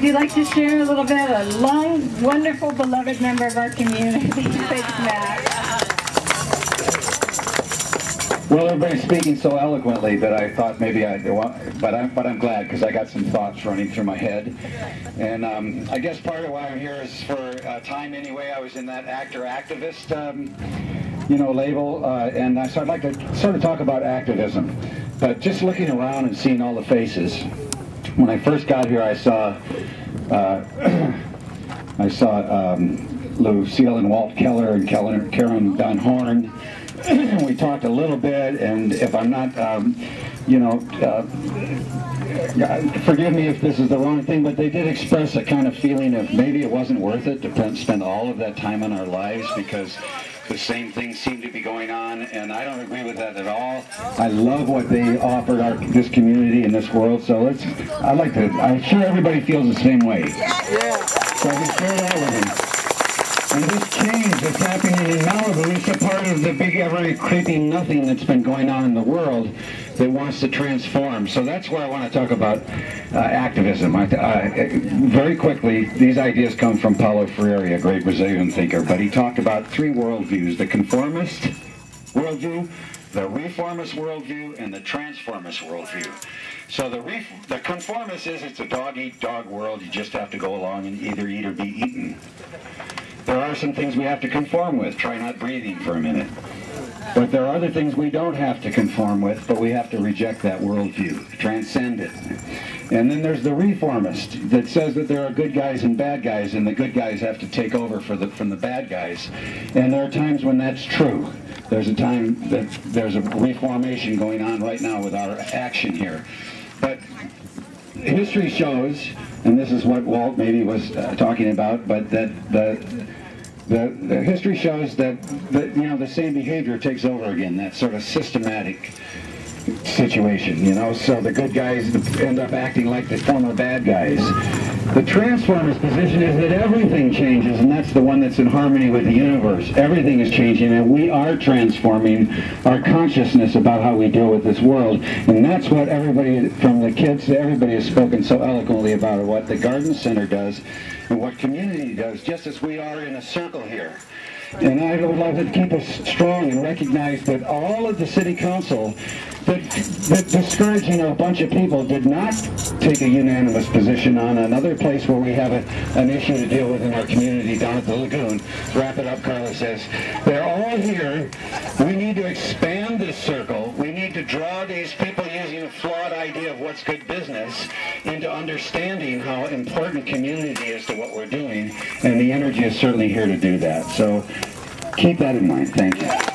would you like to share a little bit of a long, wonderful, beloved member of our community? Thanks, Matt. Well, everybody's speaking so eloquently that I thought maybe but I'm glad, because I got some thoughts running through my head. And I guess part of why I'm here is for a time anyway. I was in that actor-activist, label, and so I'd like to sort of talk about activism. But just looking around and seeing all the faces, when I first got here, I saw Lucille and Walt Keller and Karen Dunn Horn. We talked a little bit, and if I'm not, forgive me if this is the wrong thing, but they did express a kind of feeling of maybe it wasn't worth it to spend all of that time in our lives because the same things seem to be going on, and I don't agree with that at all. I love what they offered this community and this world, so I'm sure everybody feels the same way. Yeah. So I can share that with you. And this change that's happening in Malibu is a part of the big, ever-creeping nothing that's been going on in the world that wants to transform. So that's where I want to talk about activism. Very quickly, these ideas come from Paulo Freire, a great Brazilian thinker, but he talked about three worldviews: the conformist worldview, the reformist worldview, and the transformist worldview. So the conformist is it's a dog-eat-dog world. You just have to go along and either eat or be eaten. There are some things we have to conform with. Try not breathing for a minute. But there are other things we don't have to conform with, but we have to reject that worldview, transcend it. And then there's the reformist that says that there are good guys and bad guys, and the good guys have to take over from the bad guys. And there are times when that's true. There's a time that there's a reformation going on right now with our action here. But history shows, and this is what Walt maybe was talking about, but that the history shows that the same behavior takes over again, that sort of systematic situation, so the good guys end up acting like the former bad guys. The transformist position is that everything changes, and that's the one that's in harmony with the universe. Everything is changing, and we are transforming our consciousness about how we deal with this world. And that's what everybody, from the kids to everybody, has spoken so eloquently about, what the Garden Center does and what community does, just as we are in a circle here. And I would love to keep us strong and recognize that all of the city council that discouraging a bunch of people did not take a unanimous position on another place where we have an issue to deal with in our community down at the lagoon. Wrap it up, Carla says. They're all here. We need to expand this circle. We need to draw these people using a flawed idea of what's good business into understanding how important community is to what we're doing, and the energy is certainly here to do that. So keep that in mind. Thank you.